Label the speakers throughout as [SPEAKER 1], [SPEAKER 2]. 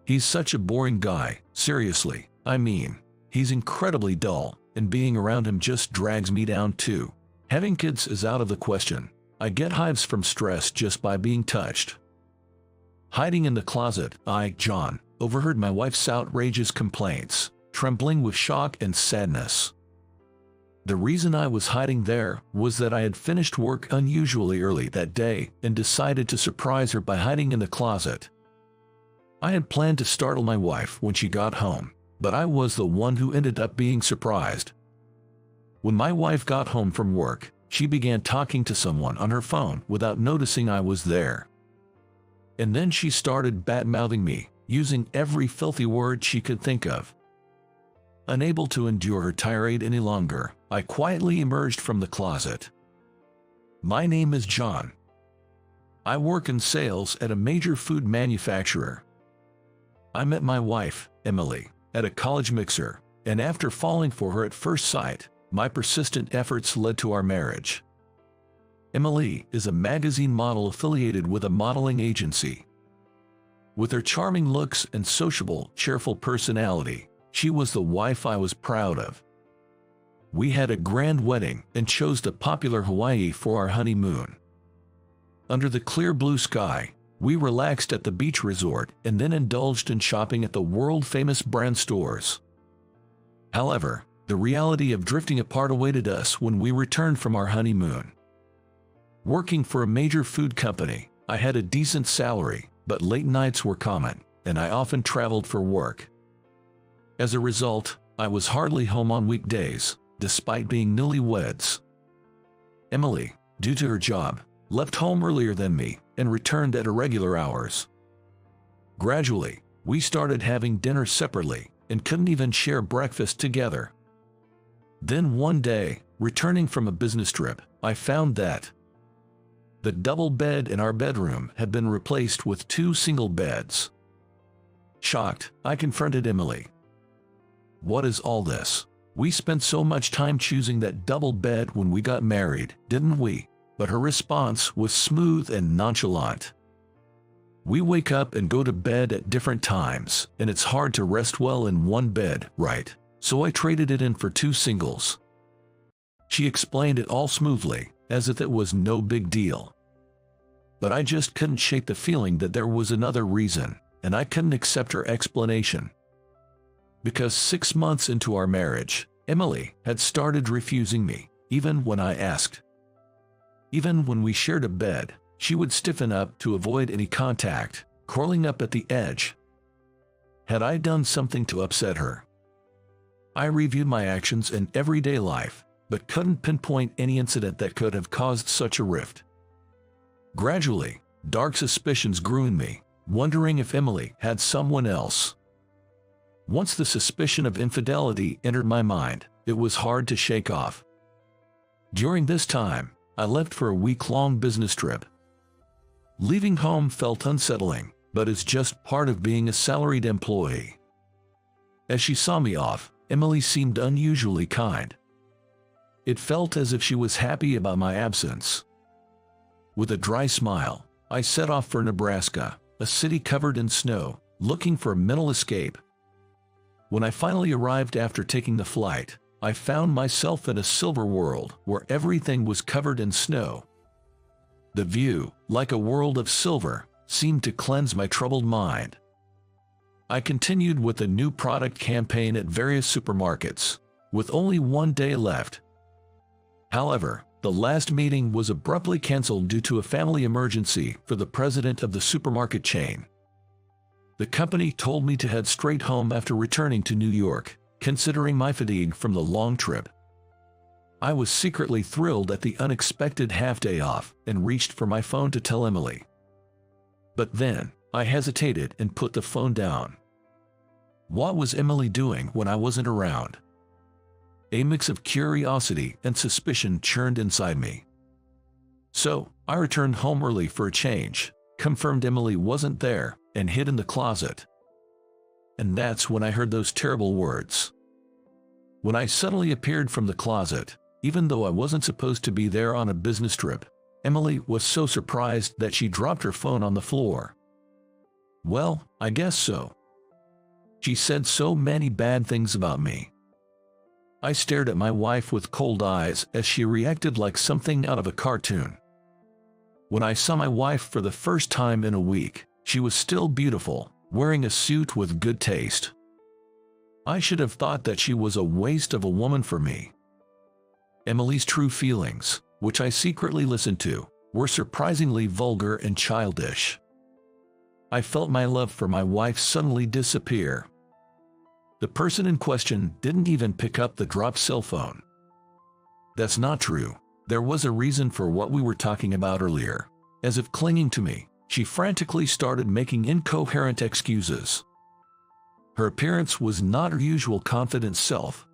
[SPEAKER 1] He's such a boring guy, seriously. I mean, he's incredibly dull, and being around him just drags me down too. Having kids is out of the question. I get hives from stress just by being touched. Hiding in the closet, John, overheard my wife's outrageous complaints, trembling with shock and sadness. The reason I was hiding there was that I had finished work unusually early that day and decided to surprise her by hiding in the closet. I had planned to startle my wife when she got home, but I was the one who ended up being surprised. When my wife got home from work, she began talking to someone on her phone without noticing I was there. And then she started bad-mouthing me, using every filthy word she could think of. Unable to endure her tirade any longer, I quietly emerged from the closet. My name is John. I work in sales at a major food manufacturer. I met my wife, Emily, at a college mixer, and after falling for her at first sight, my persistent efforts led to our marriage. Emily is a magazine model affiliated with a modeling agency. With her charming looks and sociable, cheerful personality, she was the wife I was proud of. We had a grand wedding and chose the popular Hawaii for our honeymoon. Under the clear blue sky, we relaxed at the beach resort and then indulged in shopping at the world-famous brand stores. However, the reality of drifting apart awaited us when we returned from our honeymoon. Working for a major food company, I had a decent salary, but late nights were common, and I often traveled for work. As a result, I was hardly home on weekdays, despite being newlyweds. Emily, due to her job, left home earlier than me and returned at irregular hours. Gradually, we started having dinner separately and couldn't even share breakfast together. Then one day, returning from a business trip, I found that the double bed in our bedroom had been replaced with 2 single beds. Shocked, I confronted Emily. What is all this? We spent so much time choosing that double bed when we got married, didn't we? But her response was smooth and nonchalant. We wake up and go to bed at different times, and it's hard to rest well in one bed, right? So I traded it in for 2 singles. She explained it all smoothly, as if it was no big deal. But I just couldn't shake the feeling that there was another reason, and I couldn't accept her explanation. Because 6 months into our marriage, Emily had started refusing me, even when I asked. Even when we shared a bed, she would stiffen up to avoid any contact, curling up at the edge. Had I done something to upset her? I reviewed my actions in everyday life, but couldn't pinpoint any incident that could have caused such a rift. Gradually, dark suspicions grew in me, wondering if Emily had someone else. Once the suspicion of infidelity entered my mind, it was hard to shake off. During this time, I left for a week-long business trip. Leaving home felt unsettling, but it's just part of being a salaried employee. As she saw me off, Emily seemed unusually kind. It felt as if she was happy about my absence. With a dry smile, I set off for Nebraska, a city covered in snow, looking for a mental escape. When I finally arrived after taking the flight, I found myself in a silver world where everything was covered in snow. The view, like a world of silver, seemed to cleanse my troubled mind. I continued with a new product campaign at various supermarkets, with only one day left. However, the last meeting was abruptly canceled due to a family emergency for the president of the supermarket chain. The company told me to head straight home after returning to New York, considering my fatigue from the long trip. I was secretly thrilled at the unexpected half-day off and reached for my phone to tell Emily. But then, I hesitated and put the phone down. What was Emily doing when I wasn't around? A mix of curiosity and suspicion churned inside me. So, I returned home early for a change, confirmed Emily wasn't there, and hid in the closet. And that's when I heard those terrible words. When I suddenly appeared from the closet, even though I wasn't supposed to be there on a business trip, Emily was so surprised that she dropped her phone on the floor. Well, I guess so. She said so many bad things about me. I stared at my wife with cold eyes as she reacted like something out of a cartoon. When I saw my wife for the first time in a week, she was still beautiful, wearing a suit with good taste. I should have thought that she was a waste of a woman for me. Emily's true feelings, which I secretly listened to, were surprisingly vulgar and childish. I felt my love for my wife suddenly disappear. The person in question didn't even pick up the dropped cell phone. That's not true. There was a reason for what we were talking about earlier. As if clinging to me, she frantically started making incoherent excuses. Her appearance was not her usual confident self.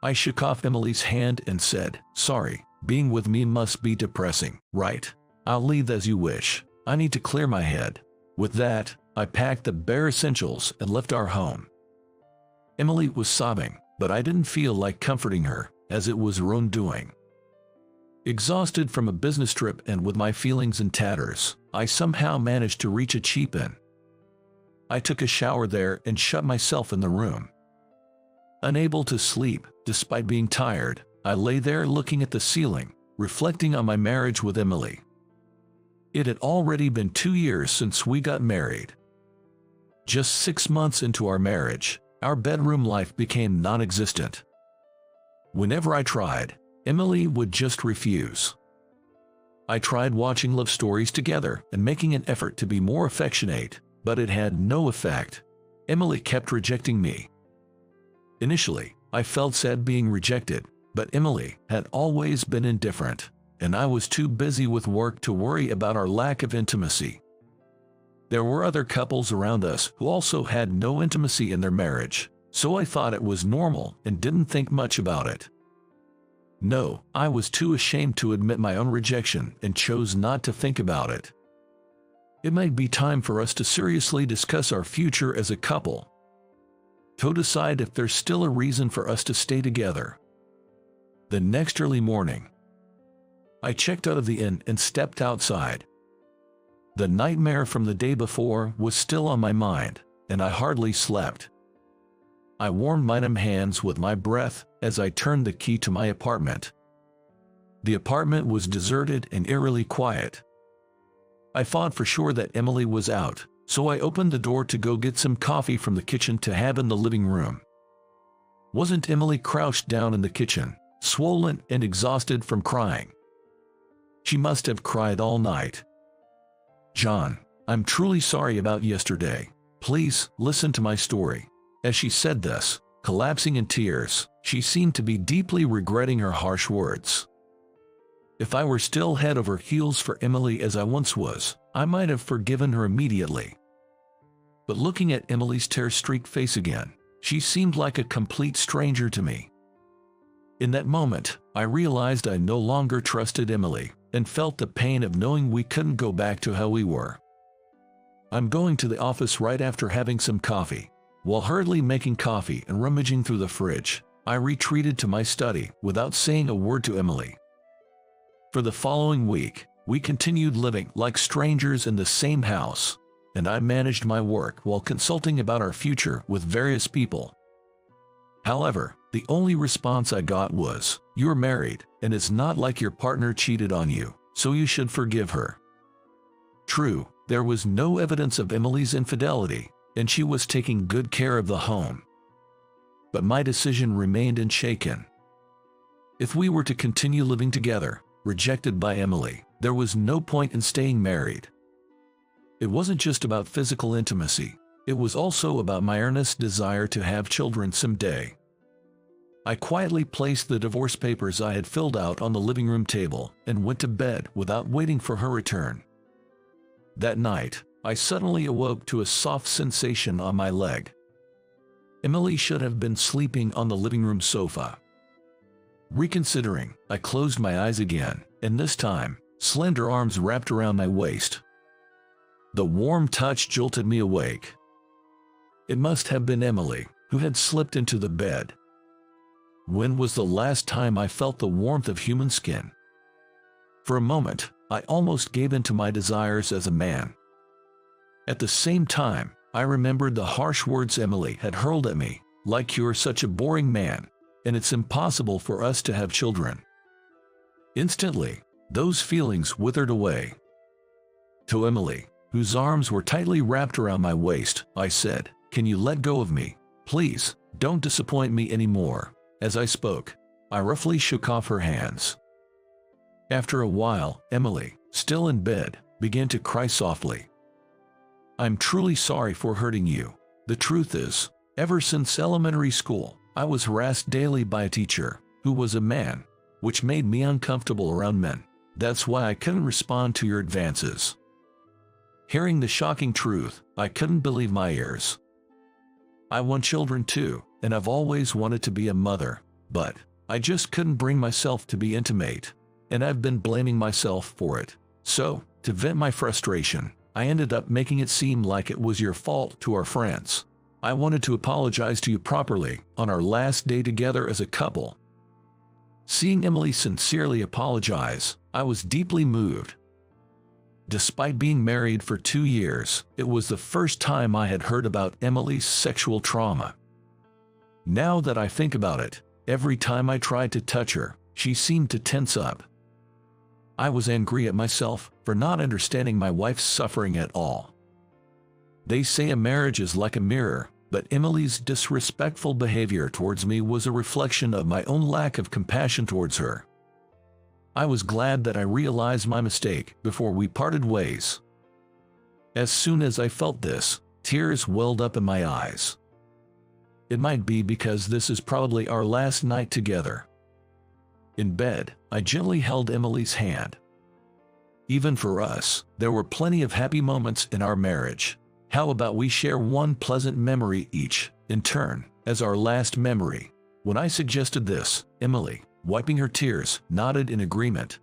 [SPEAKER 1] I shook off Emily's hand and said, "Sorry, being with me must be depressing, right? I'll leave as you wish. I need to clear my head." With that, I packed the bare essentials and left our home. Emily was sobbing, but I didn't feel like comforting her, as it was her own doing. Exhausted from a business trip and with my feelings in tatters, I somehow managed to reach a cheap inn. I took a shower there and shut myself in the room. Unable to sleep, despite being tired, I lay there looking at the ceiling, reflecting on my marriage with Emily. It had already been 2 years since we got married. Just 6 months into our marriage, our bedroom life became non-existent. Whenever I tried, Emily would just refuse. I tried watching love stories together and making an effort to be more affectionate, but it had no effect. Emily kept rejecting me. Initially, I felt sad being rejected, but Emily had always been indifferent, and I was too busy with work to worry about our lack of intimacy. There were other couples around us who also had no intimacy in their marriage, so I thought it was normal and didn't think much about it. No, I was too ashamed to admit my own rejection and chose not to think about it. It might be time for us to seriously discuss our future as a couple. To decide if there's still a reason for us to stay together. The next early morning, I checked out of the inn and stepped outside. The nightmare from the day before was still on my mind, and I hardly slept. I warmed my numb hands with my breath as I turned the key to my apartment. The apartment was deserted and eerily quiet. I thought for sure that Emily was out, so I opened the door to go get some coffee from the kitchen to have in the living room. Wasn't Emily crouched down in the kitchen, swollen and exhausted from crying? She must have cried all night. "John, I'm truly sorry about yesterday. Please listen to my story." As she said this, collapsing in tears, she seemed to be deeply regretting her harsh words. If I were still head over heels for Emily as I once was, I might have forgiven her immediately. But looking at Emily's tear-streaked face again, she seemed like a complete stranger to me. In that moment, I realized I no longer trusted Emily, and felt the pain of knowing we couldn't go back to how we were. "I'm going to the office right after having some coffee." While hurriedly making coffee and rummaging through the fridge, I retreated to my study without saying a word to Emily. For the following week, we continued living like strangers in the same house, and I managed my work while consulting about our future with various people. However, the only response I got was, "You're married, and it's not like your partner cheated on you, so you should forgive her." True, there was no evidence of Emily's infidelity, and she was taking good care of the home. But my decision remained unshaken. If we were to continue living together, rejected by Emily, there was no point in staying married. It wasn't just about physical intimacy, it was also about my earnest desire to have children someday. I quietly placed the divorce papers I had filled out on the living room table and went to bed without waiting for her return. That night, I suddenly awoke to a soft sensation on my leg. Emily should have been sleeping on the living room sofa. Reconsidering, I closed my eyes again, and this time, slender arms wrapped around my waist. The warm touch jolted me awake. It must have been Emily, who had slipped into the bed. When was the last time I felt the warmth of human skin? For a moment, I almost gave in to my desires as a man. At the same time, I remembered the harsh words Emily had hurled at me, like "You're such a boring man, and it's impossible for us to have children." Instantly, those feelings withered away. To Emily, whose arms were tightly wrapped around my waist, I said, "Can you let go of me? Please, don't disappoint me anymore." As I spoke, I roughly shook off her hands. After a while, Emily, still in bed, began to cry softly. "I'm truly sorry for hurting you. The truth is, ever since elementary school, I was harassed daily by a teacher, who was a man, which made me uncomfortable around men. That's why I couldn't respond to your advances." Hearing the shocking truth, I couldn't believe my ears. I want children too, and I've always wanted to be a mother, but I just couldn't bring myself to be intimate, and I've been blaming myself for it. So, to vent my frustration, I ended up making it seem like it was your fault to our friends. I wanted to apologize to you properly on our last day together as a couple. Seeing Emily sincerely apologize, I was deeply moved. Despite being married for 2 years, it was the first time I had heard about Emily's sexual trauma. Now that I think about it, every time I tried to touch her, she seemed to tense up. I was angry at myself for not understanding my wife's suffering at all. They say a marriage is like a mirror, but Emily's disrespectful behavior towards me was a reflection of my own lack of compassion towards her. I was glad that I realized my mistake before we parted ways. As soon as I felt this, tears welled up in my eyes. It might be because this is probably our last night together. In bed, I gently held Emily's hand. Even for us, there were plenty of happy moments in our marriage. How about we share one pleasant memory each, in turn, as our last memory? When I suggested this, Emily, wiping her tears, nodded in agreement.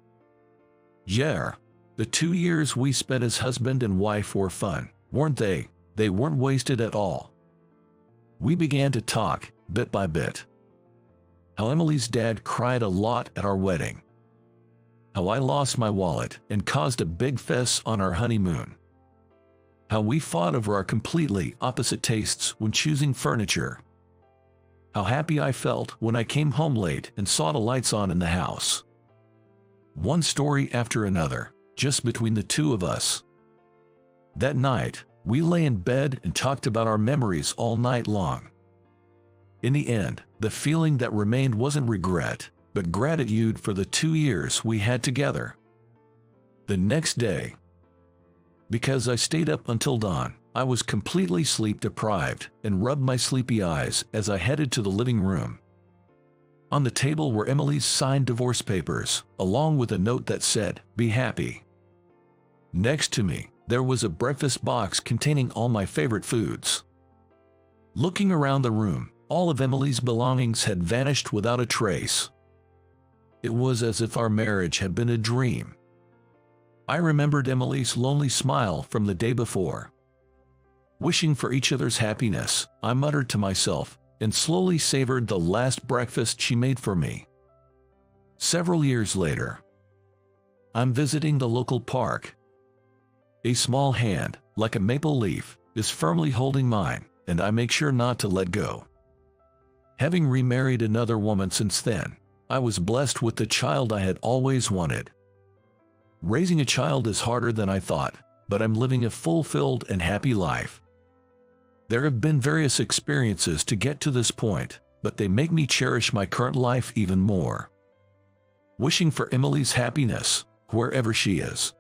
[SPEAKER 1] Yeah, the 2 years we spent as husband and wife were fun, weren't they? They weren't wasted at all. We began to talk, bit by bit. How Emily's dad cried a lot at our wedding. How I lost my wallet and caused a big fuss on our honeymoon. How we fought over our completely opposite tastes when choosing furniture. How happy I felt when I came home late and saw the lights on in the house. One story after another, just between the two of us. That night, we lay in bed and talked about our memories all night long. In the end, the feeling that remained wasn't regret, but gratitude for the 2 years we had together. The next day, because I stayed up until dawn, I was completely sleep-deprived and rubbed my sleepy eyes as I headed to the living room. On the table were Emily's signed divorce papers, along with a note that said, "Be happy." Next to me, there was a breakfast box containing all my favorite foods. Looking around the room, all of Emily's belongings had vanished without a trace. It was as if our marriage had been a dream. I remembered Emily's lonely smile from the day before. Wishing for each other's happiness, I muttered to myself and slowly savored the last breakfast she made for me. Several years later, I'm visiting the local park. A small hand, like a maple leaf, is firmly holding mine, and I make sure not to let go. Having remarried another woman since then, I was blessed with the child I had always wanted. Raising a child is harder than I thought, but I'm living a fulfilled and happy life. There have been various experiences to get to this point, but they make me cherish my current life even more. Wishing for Emily's happiness, wherever she is.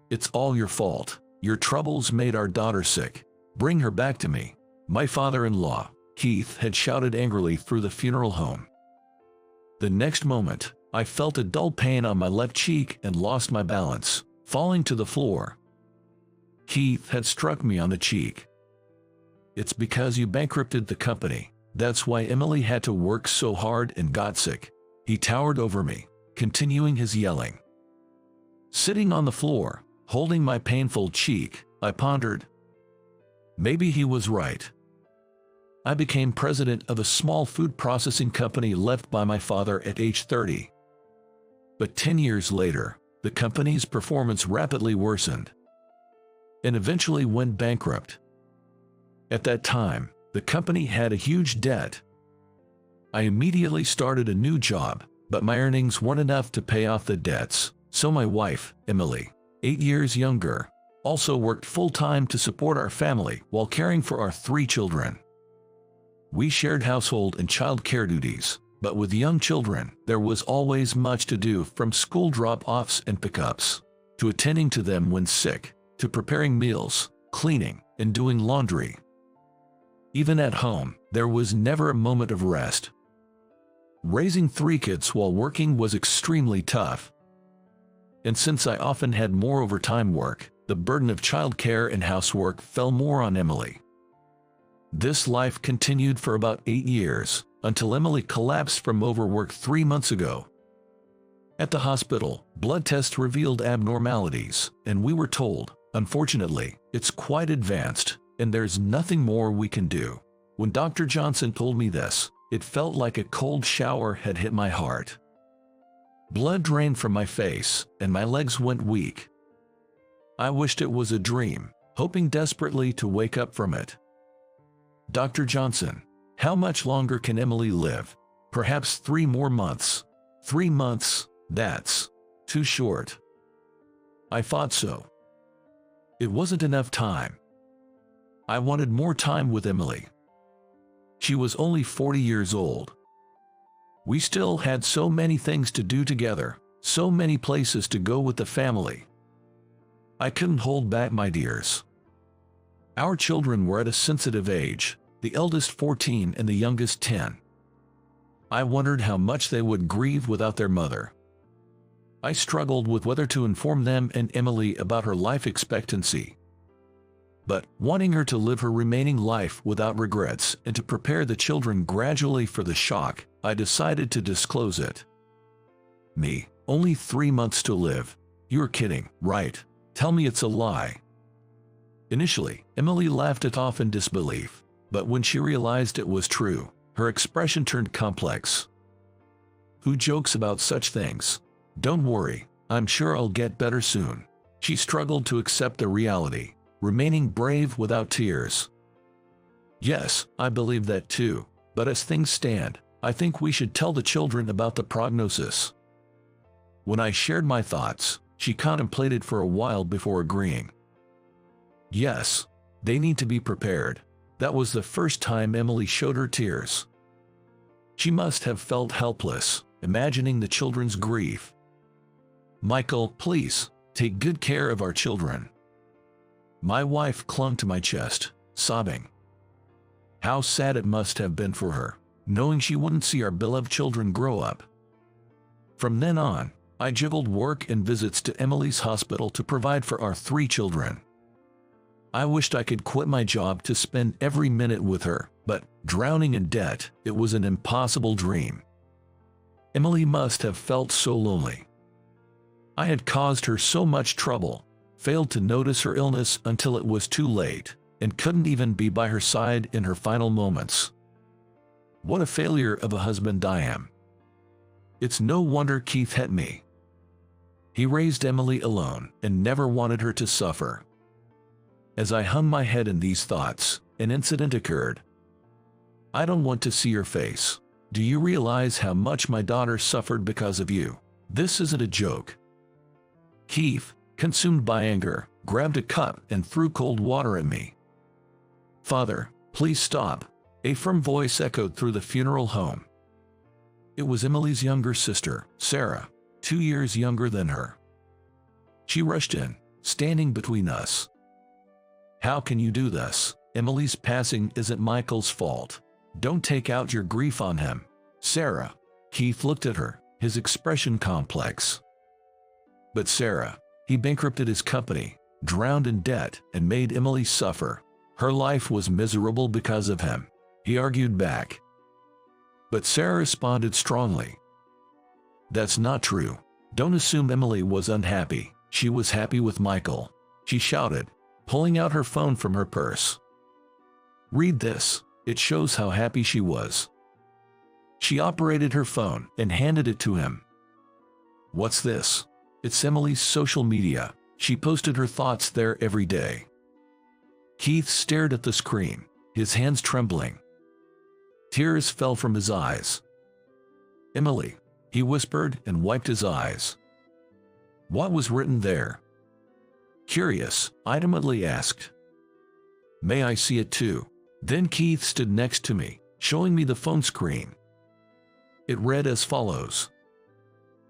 [SPEAKER 1] It's all your fault. Your troubles made our daughter sick. Bring her back to me. My father-in-law, Keith, had shouted angrily through the funeral home. The next moment, I felt a dull pain on my left cheek and lost my balance, falling to the floor. Keith had struck me on the cheek. "It's because you bankrupted the company. That's why Emily had to work so hard and got sick." He towered over me, continuing his yelling. Sitting on the floor, holding my painful cheek, I pondered. Maybe he was right. I became president of a small food processing company left by my father at age 30. But 10 years later, the company's performance rapidly worsened and eventually went bankrupt. At that time, the company had a huge debt. I immediately started a new job, but my earnings weren't enough to pay off the debts, so my wife, Emily, 8 years younger, also worked full-time to support our family while caring for our 3 children. We shared household and child care duties, but with young children, there was always much to do, from school drop-offs and pickups, to attending to them when sick, to preparing meals, cleaning, and doing laundry. Even at home, there was never a moment of rest. Raising 3 kids while working was extremely tough. And since I often had more overtime work, the burden of childcare and housework fell more on Emily. This life continued for about 8 years, until Emily collapsed from overwork 3 months ago. At the hospital, blood tests revealed abnormalities, and we were told, unfortunately, it's quite advanced, and there's nothing more we can do. When Dr. Johnson told me this, it felt like a cold shower had hit my heart. Blood drained from my face, and my legs went weak. I wished it was a dream, hoping desperately to wake up from it. Dr. Johnson, how much longer can Emily live? Perhaps 3 more months. 3 months, that's too short. I thought so. It wasn't enough time. I wanted more time with Emily. She was only 40 years old. We still had so many things to do together, so many places to go with the family. I couldn't hold back my tears. Our children were at a sensitive age, the eldest 14 and the youngest 10. I wondered how much they would grieve without their mother. I struggled with whether to inform them and Emily about her life expectancy. But, wanting her to live her remaining life without regrets and to prepare the children gradually for the shock, I decided to disclose it. Me, only 3 months to live. You're kidding, right? Tell me it's a lie. Initially, Emily laughed it off in disbelief, but when she realized it was true, her expression turned complex. Who jokes about such things? Don't worry, I'm sure I'll get better soon. She struggled to accept the reality, remaining brave without tears. Yes, I believe that too, but as things stand, I think we should tell the children about the prognosis. When I shared my thoughts, she contemplated for a while before agreeing. Yes, they need to be prepared. That was the first time Emily showed her tears. She must have felt helpless, imagining the children's grief. Michael, please, take good care of our children. My wife clung to my chest, sobbing. How sad it must have been for her, knowing she wouldn't see our beloved children grow up. From then on, I juggled work and visits to Emily's hospital to provide for our 3 children. I wished I could quit my job to spend every minute with her, but, drowning in debt, it was an impossible dream. Emily must have felt so lonely. I had caused her so much trouble, failed to notice her illness until it was too late, and couldn't even be by her side in her final moments. What a failure of a husband I am. It's no wonder Keith hit me. He raised Emily alone and never wanted her to suffer. As I hung my head in these thoughts, an incident occurred. I don't want to see your face. Do you realize how much my daughter suffered because of you? This isn't a joke. Keith, consumed by anger, grabbed a cup and threw cold water at me. Father, please stop, a firm voice echoed through the funeral home. It was Emily's younger sister, Sarah, 2 years younger than her. She rushed in, standing between us. How can you do this? Emily's passing isn't Michael's fault. Don't take out your grief on him. Sarah. Keith looked at her, his expression complex. But Sarah, he bankrupted his company, drowned in debt, and made Emily suffer. Her life was miserable because of him. He argued back. But Sarah responded strongly. That's not true. Don't assume Emily was unhappy. She was happy with Michael. She shouted, pulling out her phone from her purse. Read this. It shows how happy she was. She operated her phone and handed it to him. What's this? It's Emily's social media. She posted her thoughts there every day. Keith stared at the screen, his hands trembling. Tears fell from his eyes. "Emily," he whispered and wiped his eyes. What was written there? Curious, I timidly asked. "May I see it too?" Then Keith stood next to me, showing me the phone screen. It read as follows.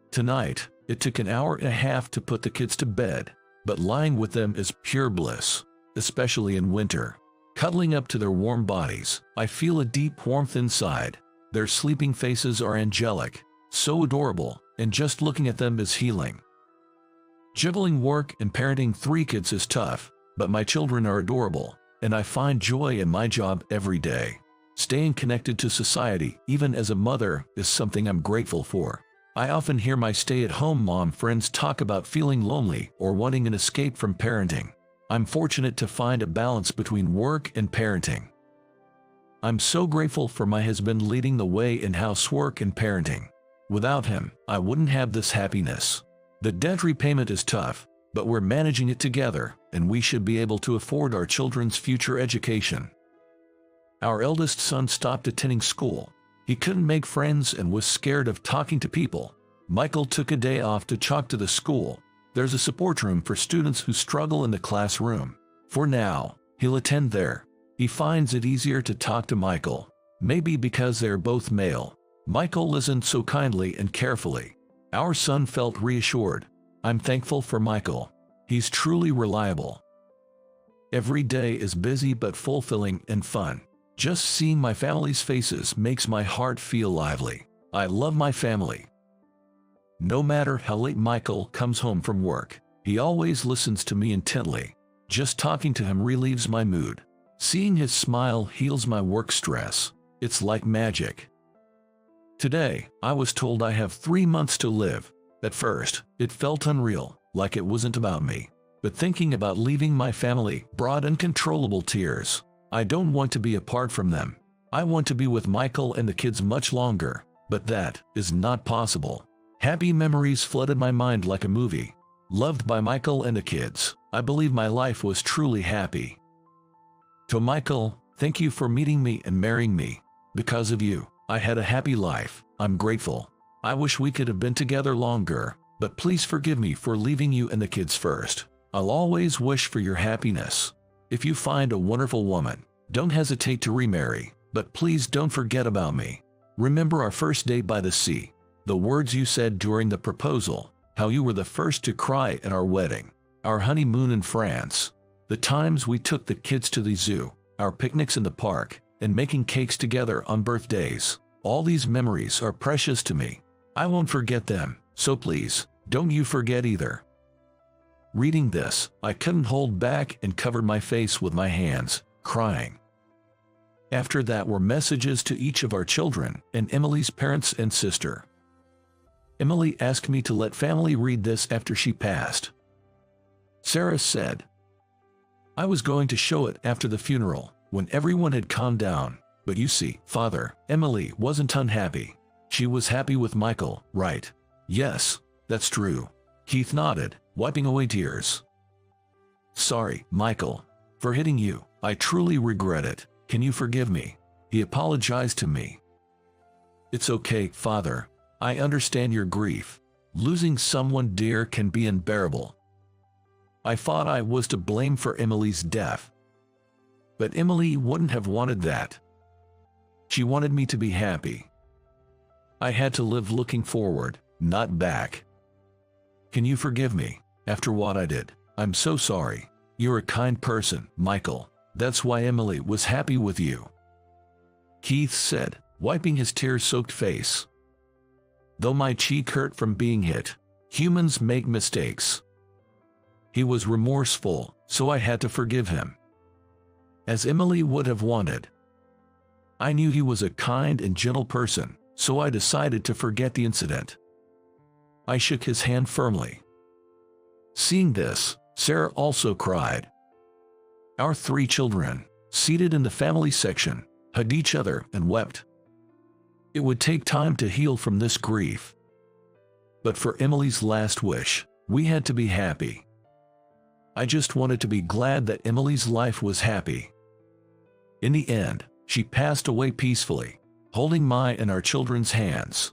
[SPEAKER 1] "Tonight, it took an hour and a half to put the kids to bed, but lying with them is pure bliss, especially in winter. Cuddling up to their warm bodies, I feel a deep warmth inside. Their sleeping faces are angelic, so adorable, and just looking at them is healing. Juggling work and parenting 3 kids is tough, but my children are adorable, and I find joy in my job every day. Staying connected to society, even as a mother, is something I'm grateful for. I often hear my stay-at-home mom friends talk about feeling lonely or wanting an escape from parenting. I'm fortunate to find a balance between work and parenting. I'm so grateful for my husband leading the way in housework and parenting. Without him, I wouldn't have this happiness. The debt repayment is tough, but we're managing it together, and we should be able to afford our children's future education. Our eldest son stopped attending school. He couldn't make friends and was scared of talking to people. Michael took a day off to chalk to the school. There's a support room for students who struggle in the classroom. For now, he'll attend there. He finds it easier to talk to Michael, maybe because they're both male. Michael listened so kindly and carefully. Our son felt reassured. I'm thankful for Michael. He's truly reliable. Every day is busy but fulfilling and fun. Just seeing my family's faces makes my heart feel lively. I love my family. No matter how late Michael comes home from work, he always listens to me intently. Just talking to him relieves my mood. Seeing his smile heals my work stress. It's like magic. Today, I was told I have 3 months to live. At first, it felt unreal, like it wasn't about me. But thinking about leaving my family brought uncontrollable tears. I don't want to be apart from them. I want to be with Michael and the kids much longer, but that is not possible. Happy memories flooded my mind like a movie. Loved by Michael and the kids, I believe my life was truly happy. To Michael, thank you for meeting me and marrying me. Because of you, I had a happy life. I'm grateful. I wish we could have been together longer, but please forgive me for leaving you and the kids first. I'll always wish for your happiness. If you find a wonderful woman, don't hesitate to remarry, but please don't forget about me. Remember our first day by the sea, the words you said during the proposal, how you were the first to cry at our wedding, our honeymoon in France, the times we took the kids to the zoo, our picnics in the park, and making cakes together on birthdays. All these memories are precious to me. I won't forget them, so please, don't you forget either. Reading this, I couldn't hold back and covered my face with my hands, crying. After that were messages to each of our children and Emily's parents and sister. Emily asked me to let family read this after she passed. Sarah said, I was going to show it after the funeral, when everyone had calmed down, but you see, Father, Emily wasn't unhappy. She was happy with Michael, right? Yes, that's true. Keith nodded, wiping away tears. Sorry, Michael, for hitting you. I truly regret it. Can you forgive me? He apologized to me. It's okay, Father. I understand your grief. Losing someone dear can be unbearable. I thought I was to blame for Emily's death. But Emily wouldn't have wanted that. She wanted me to be happy. I had to live looking forward, not back. Can you forgive me, after what I did? I'm so sorry. You're a kind person, Michael. That's why Emily was happy with you. Keith said, wiping his tear-soaked face. Though my cheek hurt from being hit, humans make mistakes. He was remorseful, so I had to forgive him. As Emily would have wanted. I knew he was a kind and gentle person, so I decided to forget the incident. I shook his hand firmly. Seeing this, Sarah also cried. Our 3 children, seated in the family section, hugged each other and wept. It would take time to heal from this grief. But for Emily's last wish, We had to be happy. I just wanted to be glad that Emily's life was happy. In the end, she passed away peacefully, holding my and our children's hands.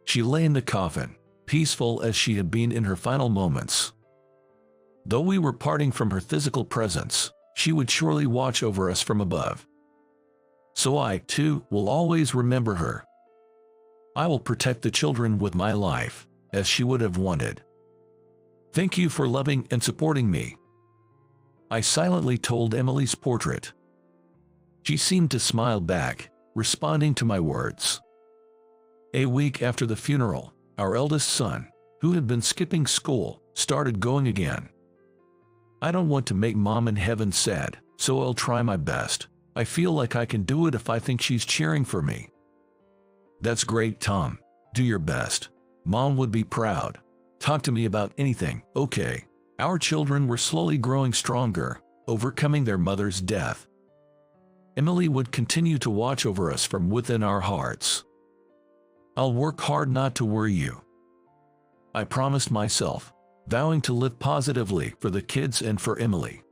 [SPEAKER 1] She lay in the coffin, peaceful as she had been in her final moments. Though we were parting from her physical presence, she would surely watch over us from above. So I, too, will always remember her. I will protect the children with my life, as she would have wanted. Thank you for loving and supporting me, I silently told Emily's portrait. She seemed to smile back, responding to my words. A week after the funeral, our eldest son, who had been skipping school, started going again. I don't want to make Mom in heaven sad, so I'll try my best. I feel like I can do it if I think she's cheering for me. That's great, Tom. Do your best. Mom would be proud. Talk to me about anything, okay? Our children were slowly growing stronger, overcoming their mother's death. Emily would continue to watch over us from within our hearts. I'll work hard not to worry you, I promised myself, vowing to live positively for the kids and for Emily.